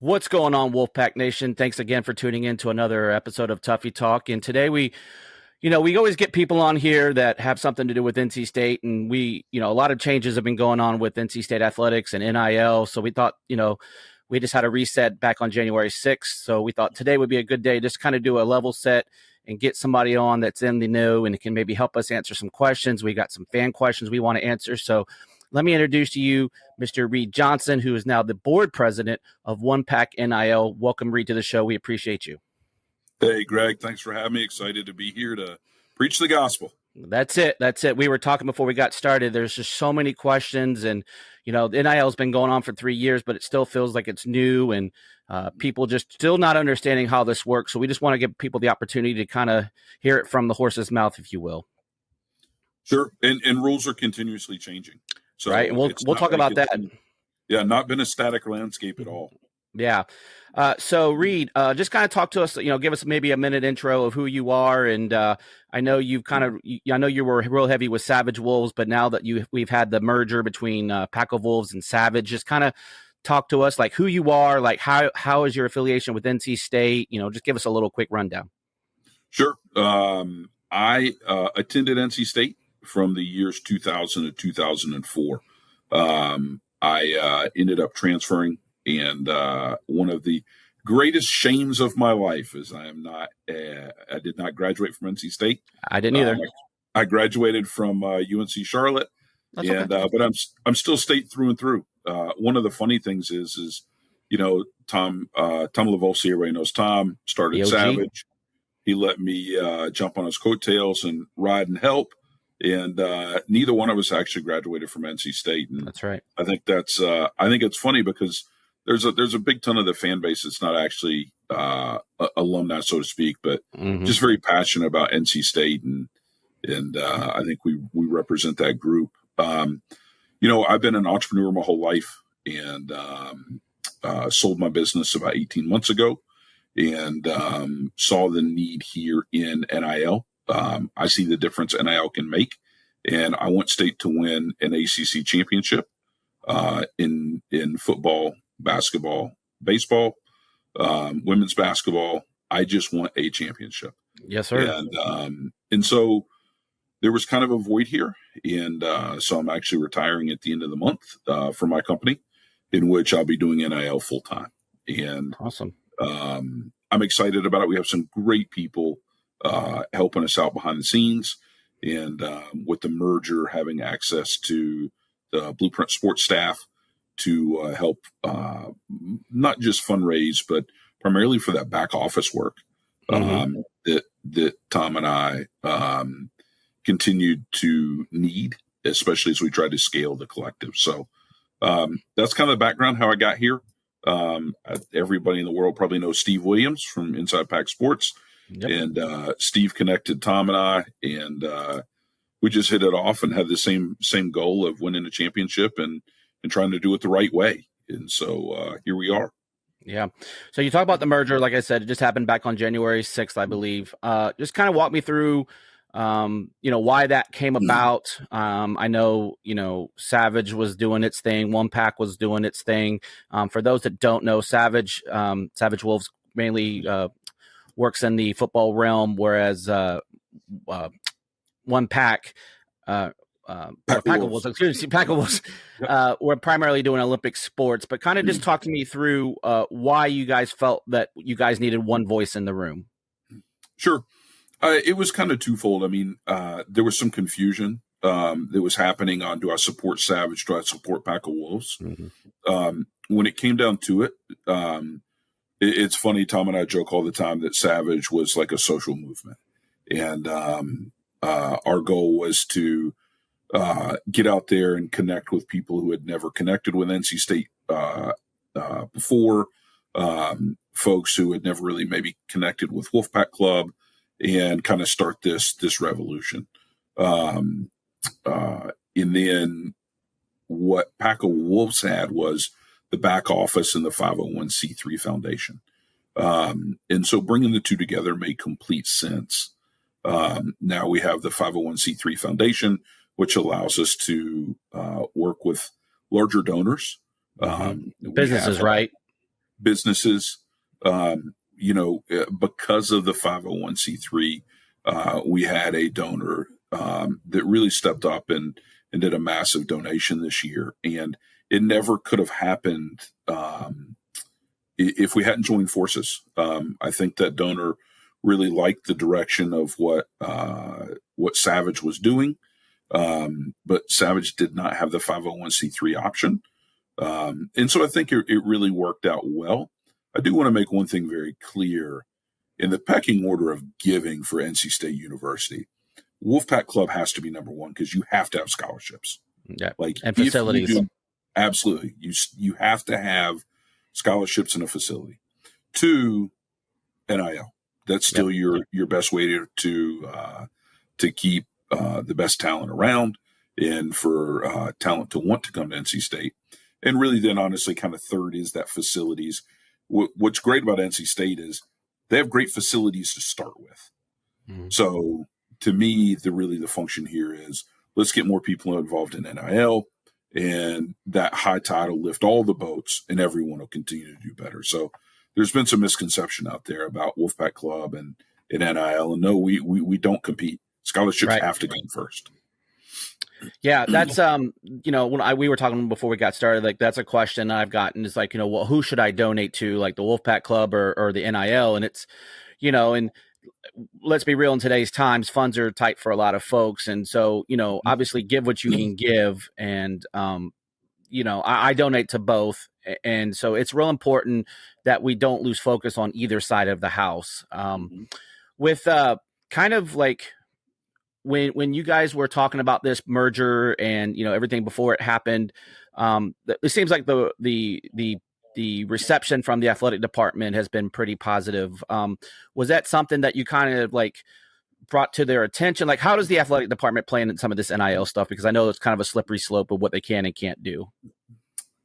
What's going on, Wolfpack Nation? Thanks again for tuning in to another episode of Tuffy Talk. And today we always get people on here that have something to do with NC State. And a lot of changes have been going on with NC State athletics and NIL. So we thought, we just had a reset back on January 6th. So we thought today would be a good day just kind of do a level set and get somebody on that's in the know and it can maybe help us answer some questions. We got some fan questions we want to answer. So let me introduce to you Mr. Reid Johnson, who is now the board president of One Pack NIL. Welcome, Reid, to the show. We appreciate you. Hey, Greg. Thanks for having me. Excited to be here to preach the gospel. That's it. We were talking before we got started. There's just so many questions, and the NIL has been going on for 3 years, but it still feels like it's new, and people just still not understanding how this works. So we just want to give people the opportunity to kind of hear it from the horse's mouth, if you will. Sure, and rules are continuously changing. So right, and we'll talk about that. Not been a static landscape at all. Yeah. So Reid, just kind of talk to us, give us maybe a minute intro of who you are. And I know I know you were real heavy with Savage Wolves, but now that we've had the merger between Pack of Wolves and Savage, just kind of talk to us like who you are, like how is your affiliation with NC State? Just give us a little quick rundown. Sure. I attended NC State from the years 2000 to 2004. I ended up transferring, and one of the greatest shames of my life is I did not graduate from NC State. I didn't either. I graduated from UNC Charlotte, okay. But I'm still State through and through. One of the funny things is Tom Lavolsi, everybody knows Tom, started Savage. He let me jump on his coattails and ride and help. And neither one of us actually graduated from NC State. And that's right. I think it's funny because there's a big ton of the fan base that's not actually alumni, so to speak, but just very passionate about NC State, and I think we represent that group. I've been an entrepreneur my whole life, and sold my business about 18 months ago, and saw the need here in NIL. I see the difference NIL can make, and I want State to win an ACC championship in football, basketball, baseball, women's basketball. I just want a championship. Yes, sir. And so there was kind of a void here, and so I'm actually retiring at the end of the month for my company, in which I'll be doing NIL full time. And awesome. I'm excited about it. We have some great people helping us out behind the scenes, and with the merger, having access to the Blueprint Sports staff to help not just fundraise, but primarily for that back office work that Tom and I continued to need, especially as we try to scale the collective. So that's kind of the background how I got here. Everybody in the world probably knows Steve Williams from Inside Pack Sports. Yep. And Steve connected Tom and I, and we just hit it off and had the same goal of winning a championship and trying to do it the right way. And so here we are. Yeah. So you talk about the merger. Like I said, it just happened back on January 6th, I believe. Just kind of walk me through, why that came about. I know, Savage was doing its thing. One Pack was doing its thing. For those that don't know, Savage Wolves mainly works in the football realm, whereas One Pack, Pack of Wolves, we're primarily doing Olympic sports. But kind of just talk to me through why you guys felt that you guys needed one voice in the room. Sure. It was kind of twofold. I mean, there was some confusion that was happening on, do I support Savage? Do I support Pack of Wolves? When it came down to it, it's funny, Tom and I joke all the time that Savage was like a social movement. And our goal was to get out there and connect with people who had never connected with NC State before, folks who had never really maybe connected with Wolfpack Club, and kind of start this revolution. And then what Pack of Wolves had was the back office and the 501c3 foundation. And so bringing the two together made complete sense. Now we have the 501c3 foundation, which allows us to work with larger donors. Businesses, right? businesses. Because of the 501c3, we had a donor that really stepped up and did a massive donation this year. And it never could have happened if we hadn't joined forces. I think that donor really liked the direction of what Savage was doing, but Savage did not have the 501c3 option. And so I think it really worked out well. I do want to make one thing very clear. In the pecking order of giving for NC State University, Wolfpack Club has to be number one because you have to have scholarships. Yeah, and facilities. Absolutely. You have to have scholarships in a facility. 2, NIL. That's still your best way to keep the best talent around and for talent to want to come to NC State. And really then honestly kind of third is that facilities. What's great about NC State is they have great facilities to start with. Mm-hmm. So to me, the function here is let's get more people involved in NIL, and that high tide will lift all the boats and everyone will continue to do better. So there's been some misconception out there about Wolfpack Club and NIL. And no, we don't compete. Scholarships have to come first. Yeah, that's when we were talking before we got started, like that's a question I've gotten is like, well, who should I donate to, like the Wolfpack Club or the NIL? And it's, and let's be real, in today's times, funds are tight for a lot of folks. And so, obviously give what you can give. And, I donate to both. And so it's real important that we don't lose focus on either side of the house. With kind of like, when you guys were talking about this merger and everything before it happened, it seems like the reception from the athletic department has been pretty positive. Was that something that you kind of like brought to their attention? Like, how does the athletic department play in some of this NIL stuff? Because I know it's kind of a slippery slope of what they can and can't do.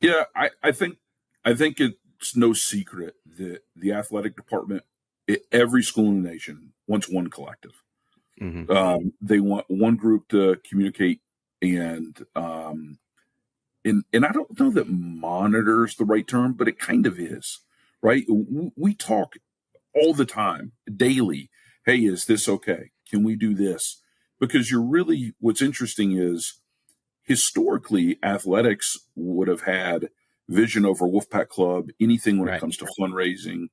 Yeah, I think it's no secret that the athletic department at every school in the nation wants one collective. Mm-hmm. They want one group to communicate and I don't know that monitor is the right term, but it kind of is, right? We talk all the time, daily. Hey, is this okay? Can we do this? Because what's interesting is historically athletics would have had vision over Wolfpack Club, anything when it comes to fundraising.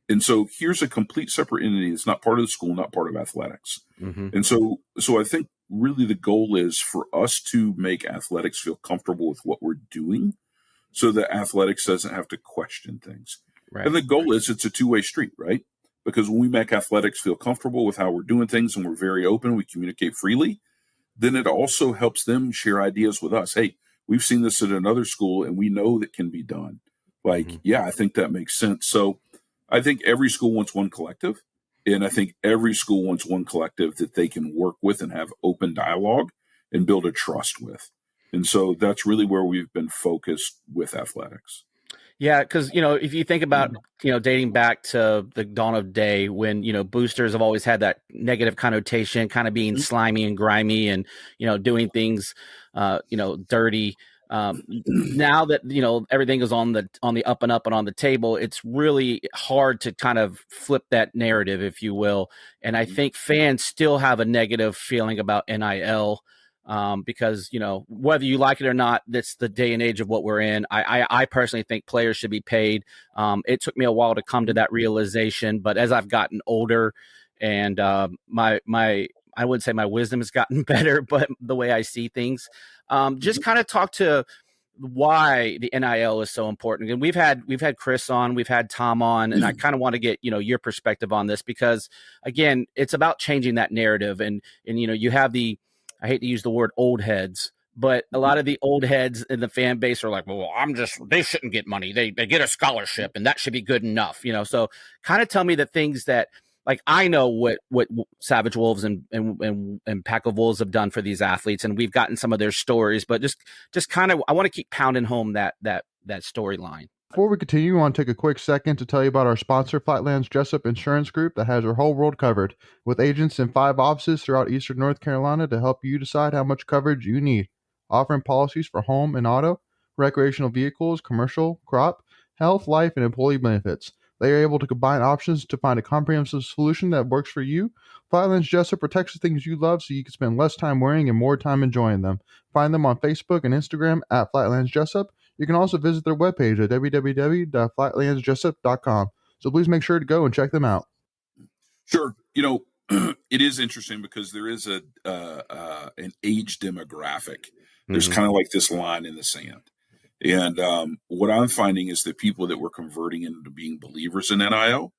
And so here's a complete separate entity. It's not part of the school, not part of athletics. Mm-hmm. And so I think really the goal is for us to make athletics feel comfortable with what we're doing so that athletics doesn't have to question things. Right. And the goal is it's a two-way street, right? Because when we make athletics feel comfortable with how we're doing things and we're very open, we communicate freely, then it also helps them share ideas with us. Hey, we've seen this at another school and we know that can be done. Like, yeah, I think that makes sense. So I think every school wants one collective, and I think every school wants one collective that they can work with and have open dialogue and build a trust with. And so that's really where we've been focused with athletics. Yeah, because, if you think about, dating back to the dawn of day when, boosters have always had that negative connotation, kind of being slimy and grimy and, doing things, dirty. Now that everything is on the up and up and on the table, it's really hard to kind of flip that narrative, if you will. And I think fans still have a negative feeling about NIL because whether you like it or not, that's the day and age of what we're in. I personally think players should be paid. It took me a while to come to that realization, but as I've gotten older and my I would say my wisdom has gotten better, but the way I see things, just kind of talk to why the NIL is so important. And we've had Chris on, we've had Tom on, and I kind of want to get, your perspective on this because again, it's about changing that narrative. And you have I hate to use the word old heads, but a lot of the old heads in the fan base are like, well, they shouldn't get money. They get a scholarship and that should be good enough. So kind of tell me the things that, like, I know what Savage Wolves and Pack of Wolves have done for these athletes, and we've gotten some of their stories, but just kind of, I want to keep pounding home that storyline. Before we continue, I want to take a quick second to tell you about our sponsor, Flightland's Jessup Insurance Group, that has your whole world covered, with agents in 5 offices throughout Eastern North Carolina to help you decide how much coverage you need. Offering policies for home and auto, recreational vehicles, commercial, crop, health, life, and employee benefits. They are able to combine options to find a comprehensive solution that works for you. Flatlands Jessup protects the things you love so you can spend less time wearing and more time enjoying them. Find them on Facebook and Instagram at Flatlands Jessup. You can also visit their webpage at www.flatlandsjessup.com. So please make sure to go and check them out. Sure. It is interesting because there is an age demographic. There's kind of like this line in the sand. And what I'm finding is that people that were converting into being believers in NIL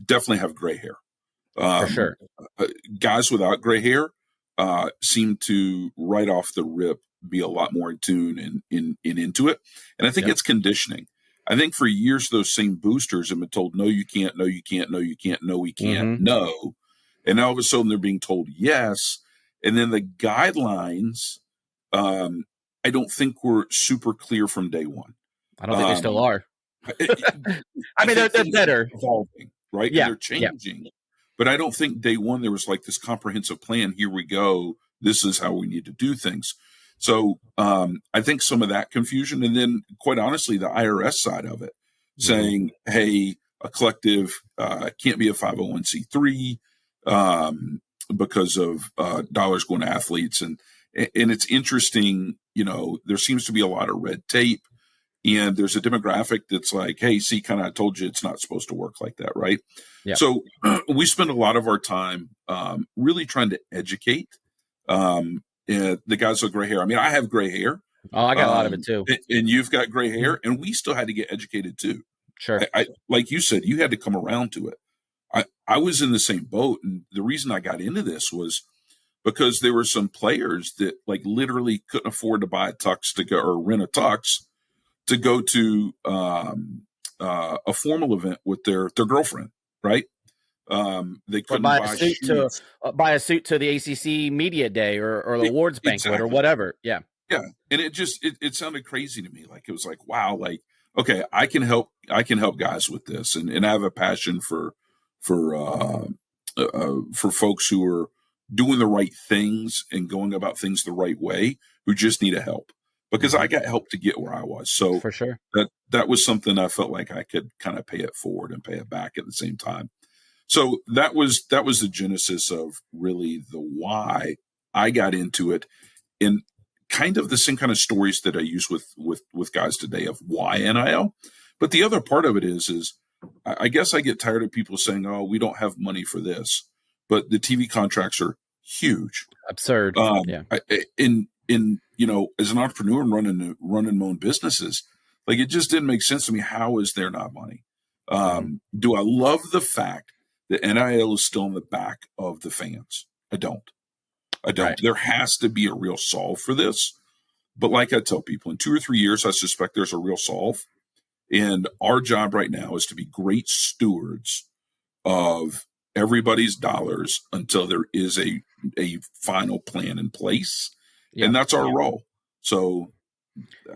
definitely have gray hair. For sure. Guys without gray hair seem to right off the rip be a lot more in tune and into it. And I think it's conditioning. I think for years, those same boosters have been told, no, you can't, no, you can't, no, you can't, no, we can't, no. And now all of a sudden they're being told yes. And then the guidelines, I don't think were super clear from day one. I don't think they still are. I mean, they're better. Evolving, right? Yeah. And they're changing. Yeah. But I don't think day one there was like this comprehensive plan. Here we go. This is how we need to do things. So I think some of that confusion, and then quite honestly, the IRS side of it, saying, hey, a collective can't be a 501c3 because of dollars going to athletes. And it's interesting, there seems to be a lot of red tape, and there's a demographic that's like, hey, see, kind of, I told you it's not supposed to work like that, right? Yeah. So we spend a lot of our time really trying to educate the guys with gray hair. I mean, I have gray hair. Oh, I got a lot of it too. And you've got gray hair, and we still had to get educated too. Sure. I like you said, you had to come around to it. I was in the same boat, and the reason I got into this was because there were some players that like literally couldn't afford to buy a tux to go or rent a tux to go to a formal event with their girlfriend, right? They couldn't buy a suit to the ACC media day or the awards banquet or whatever. Yeah. Yeah. And it sounded crazy to me. Like, it was like, wow, like, okay, I can help guys with this. And I have a passion for folks who are doing the right things and going about things the right way, who just need a help, because I got help to get where I was. So for sure, that was something I felt like I could kind of pay it forward and pay it back at the same time. So that was the genesis of really the why I got into it, in kind of the same kind of stories that I use with guys today of why NIL. But the other part of it is I guess I get tired of people saying, oh, we don't have money for this, but the TV contracts are huge. Absurd. Yeah. As an entrepreneur and running my own businesses, like, it just didn't make sense to me. How is there not money? Do I love the fact that NIL is still in the back of the fans? I don't. Right. There has to be a real solve for this. But like I tell people, in 2 or 3 years, I suspect there's a real solve. And our job right now is to be great stewards of everybody's dollars until there is a final plan in place. Yeah. And that's our role. So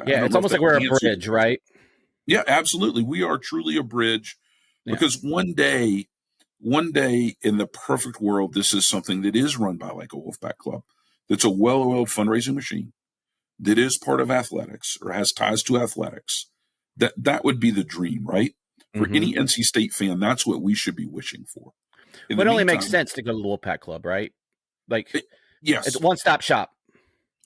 yeah, it's almost like we're a bridge, right? Yeah, absolutely. We are truly a bridge, because one day in the perfect world, this is something that is run by like a Wolfpack club, that's a well-oiled fundraising machine, that is part of athletics or has ties to athletics. That would be the dream, right? For any NC State fan, that's what we should be wishing for. But it only makes sense to go to the Wolfpack club, right? Like, yes, it's one-stop shop.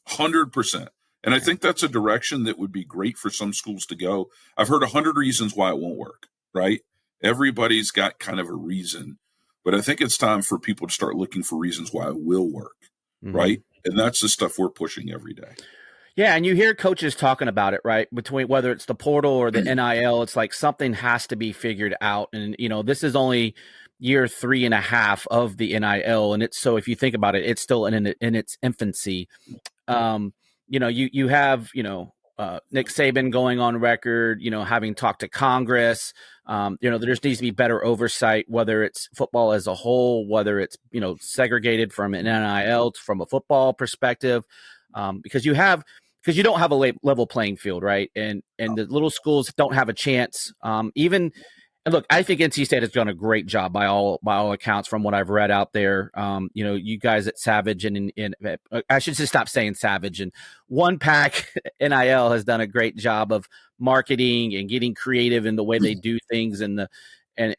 100%. And I think that's a direction that would be great for some schools to go. I've heard 100 reasons why it won't work, right? Everybody's got kind of a reason, but I think it's time for people to start looking for reasons why it will work, right? And that's the stuff we're pushing every day. Yeah, and you hear coaches talking about it, right? Between whether it's the portal or the NIL, it's like something has to be figured out. And, this is only year 3.5 of the NIL. And it's, so if you think about it, it's still in its infancy. You have, Nick Saban going on record, having talked to Congress. There just needs to be better oversight, whether it's football as a whole, whether it's, segregated from an NIL from a football perspective, because you don't have a level playing field, right? And the little schools don't have a chance. Even And look, I think NC State has done a great job by all accounts from what I've read out there. You guys at Savage and I should just stop saying Savage, and One Pack NIL has done a great job of marketing and getting creative in the way they do things and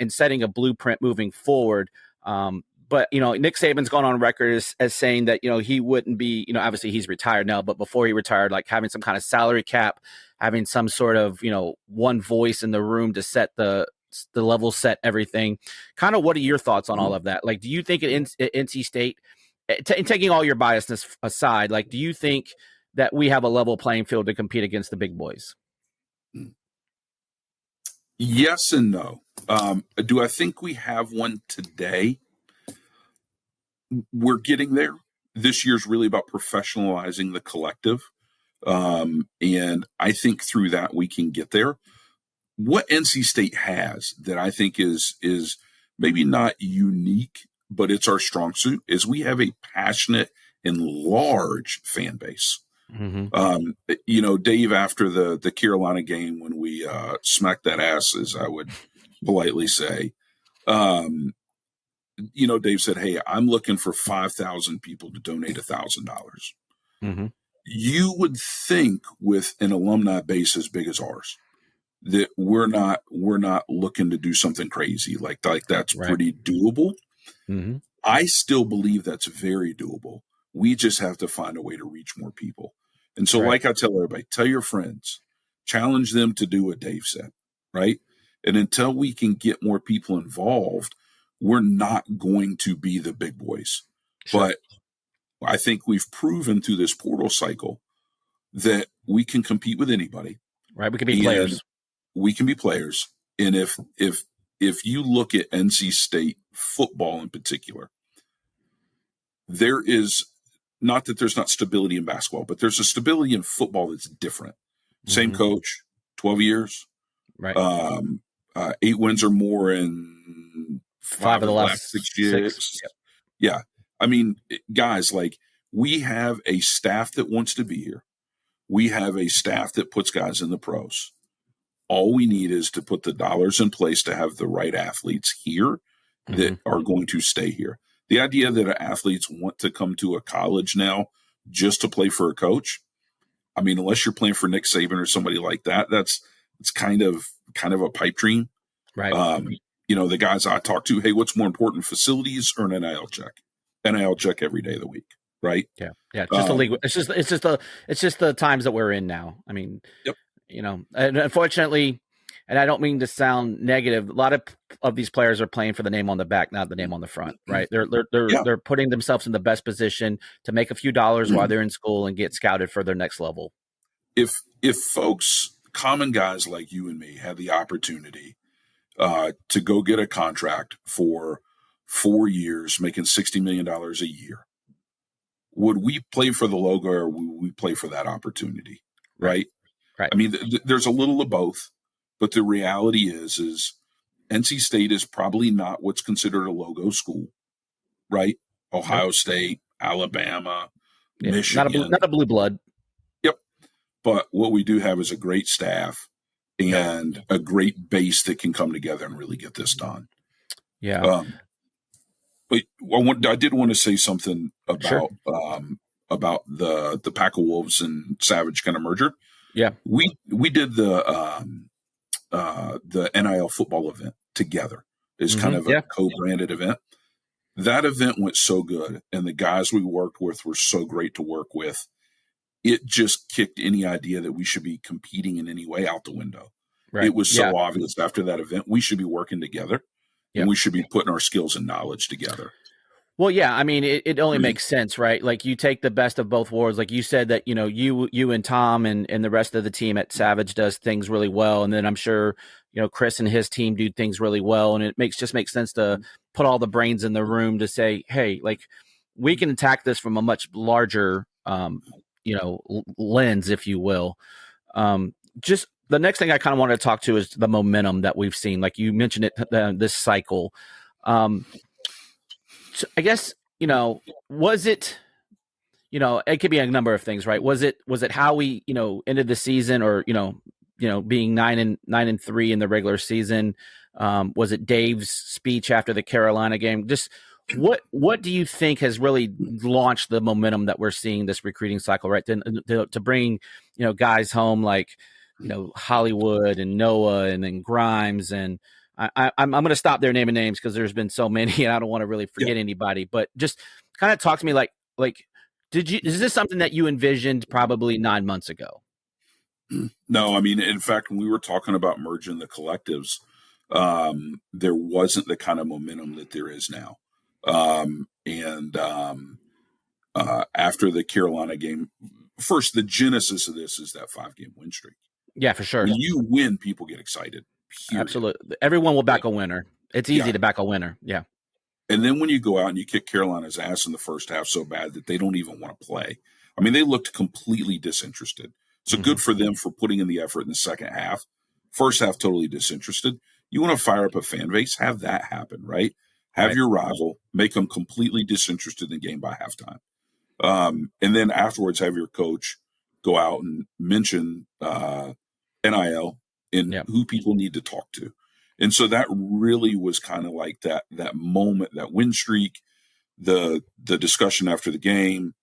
setting a blueprint moving forward. But Nick Saban's gone on record as saying that he wouldn't be, obviously he's retired now, but before he retired, like having some kind of salary cap, having some sort of one voice in the room to set the level, set everything. Kind of, what are your thoughts on all of that? Like, do you think at NC State, taking all your biasness aside, like, do you think that we have a level playing field to compete against the big boys? Yes and no. Do I think we have one today? We're getting there. This year's really about professionalizing the collective. And I think through that we can get there. What NC State has that I think is maybe not unique, but it's our strong suit, is we have a passionate and large fan base. Mm-hmm. Dave, after the Carolina game, when we smacked that ass, as I would politely say, Dave said, "Hey, I'm looking for 5,000 people to donate $1,000." Mm-hmm. You would think with an alumni base as big as ours that we're not looking to do something crazy like that's Right. pretty doable. Mm-hmm. I still believe that's very doable. We just have to find a way to reach more people. And so, like I tell everybody, tell your friends, challenge them to do what Dave said, right? And until we can get more people involved, we're not going to be the big boys. Sure. But I think we've proven through this portal cycle that we can compete with anybody. Right. We can be players. We can be players. And if you look at NC State football in particular, there is not that there's not stability in basketball, but there's a stability in football that's different. Same coach, 12 years, right? 8 wins or more in 5 of the last 6 years. Yep. Yeah. I mean, guys, like, we have a staff that wants to be here. We have a staff that puts guys in the pros. All we need is to put the dollars in place to have the right athletes here that are going to stay here. The idea that athletes want to come to a college now just to play for a coach, I mean, unless you're playing for Nick Saban or somebody like that, it's kind of a pipe dream. Right. The guys I talk to, hey, what's more important, facilities or an NIL check? NIL check every day of the week, right? Yeah. Just the league. It's just the times that we're in now. I mean, yep. And unfortunately, and I don't mean to sound negative, a lot of these players are playing for the name on the back, not the name on the front, right? They're putting themselves in the best position to make a few dollars while they're in school and get scouted for their next level. If folks, common guys like you and me, have the opportunity to go get a contract for 4 years, making $60 million a year, would we play for the logo or would we play for that opportunity? Right. I mean, there's a little of both, but the reality is NC State is probably not what's considered a logo school, right? Ohio State, Alabama, Michigan. Not a blue blood. Yep. But what we do have is a great staff and a great base that can come together and really get this done. Yeah. But I did want to say something about the Pack of Wolves and Savage kind of merger. Yeah, we did the NIL football event together. It's kind of a co-branded event. That event went so good, and the guys we worked with were so great to work with. It just kicked any idea that we should be competing in any way out the window. Right. It was so obvious after that event we should be working together, and we should be putting our skills and knowledge together. Well, yeah, I mean, it only makes sense, right? Like, you take the best of both worlds. Like you said that, you and Tom and the rest of the team at Savage does things really well. And then I'm sure, Chris and his team do things really well. And it makes sense to put all the brains in the room to say, hey, like, we can attack this from a much larger, lens, if you will. Just the next thing I kind of wanted to talk to is the momentum that we've seen. Like you mentioned it, this cycle. So I guess, was it, it could be a number of things, right? Was it how we, ended the season, or, being 9-3 in the regular season? was it Dave's speech after the Carolina game? Just what do you think has really launched the momentum that we're seeing this recruiting cycle, right? To bring, guys home like, Hollywood and Noah and then Grimes, and I'm going to stop there naming names because there's been so many and I don't want to really forget anybody, but just kind of talk to me like is this something that you envisioned probably 9 months ago? No, I mean, in fact, when we were talking about merging the collectives, there wasn't the kind of momentum that there is now. After the Carolina game, first, the genesis of this is that 5-game win streak. Yeah, for sure. When you win, people get excited. Period. Absolutely. Everyone will back a winner. It's easy to back a winner. Yeah. And then when you go out and you kick Carolina's ass in the first half so bad that they don't even want to play. I mean, they looked completely disinterested. So good for them for putting in the effort in the second half. First half, totally disinterested. You want to fire up a fan base, have that happen, right? Have your rival, make them completely disinterested in the game by halftime. And then afterwards, have your coach go out and mention NIL and who people need to talk to. And so that really was kind of like that moment, that win streak, the discussion after the game.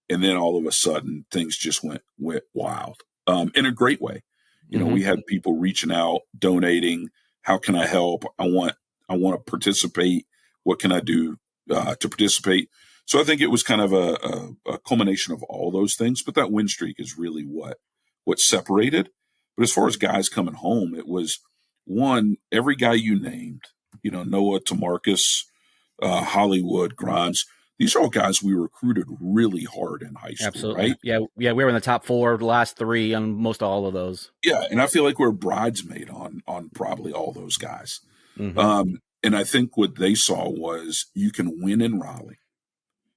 And then all of a sudden things just went wild in a great way. We had people reaching out, donating. How can I help? I want to participate. What can I do to participate? So I think it was kind of a culmination of all those things. But that win streak is really what separated. But as far as guys coming home, it was one, every guy you named, Noah, Tamarcus, Hollywood, Grimes. These are all guys we recruited really hard in high school, Absolutely. right? Yeah, we were in the top 4, the last 3 on most all of those. Yeah, and I feel like we're bridesmaid on probably all those guys. And I think what they saw was you can win in Raleigh.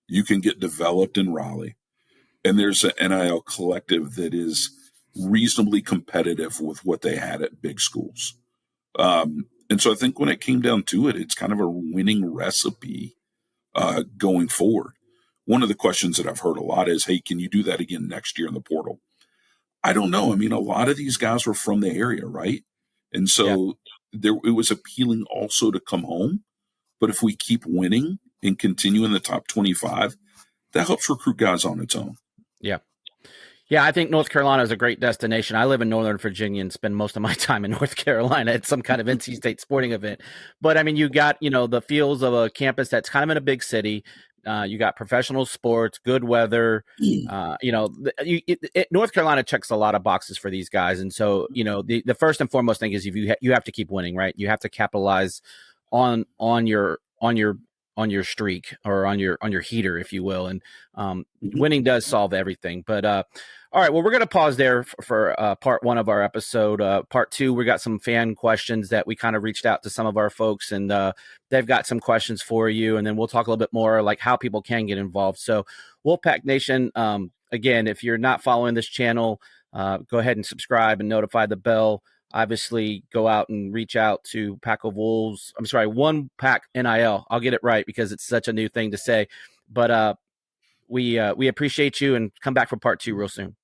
You can get developed in Raleigh. And there's an NIL collective that is reasonably competitive with what they had at big schools. And so I think when it came down to it, it's kind of a winning recipe going forward. One of the questions that I've heard a lot is, hey, can you do that again next year in the portal? I don't know. I mean, a lot of these guys were from the area, right? And so it was appealing also to come home. But if we keep winning and continue in the top 25, that helps recruit guys on its own. Yeah. Yeah, I think North Carolina is a great destination. I live in Northern Virginia and spend most of my time in North Carolina at some kind of NC State sporting event. But I mean, you got, the feels of a campus that's kind of in a big city. You got professional sports, good weather. North Carolina checks a lot of boxes for these guys. And so, the first and foremost thing is you have to keep winning, right? You have to capitalize on your streak or on your heater, if you will. And winning does solve everything. But all right, well, we're going to pause there for part 1 of our episode. Part 2, we got some fan questions that we kind of reached out to some of our folks, and they've got some questions for you. And then we'll talk a little bit more like how people can get involved. So Wolfpack Nation, again, if you're not following this channel, go ahead and subscribe and notify the bell. Obviously, go out and reach out to One Pack NIL. I'll get it right because it's such a new thing to say. But we appreciate you, and come back for part 2 real soon.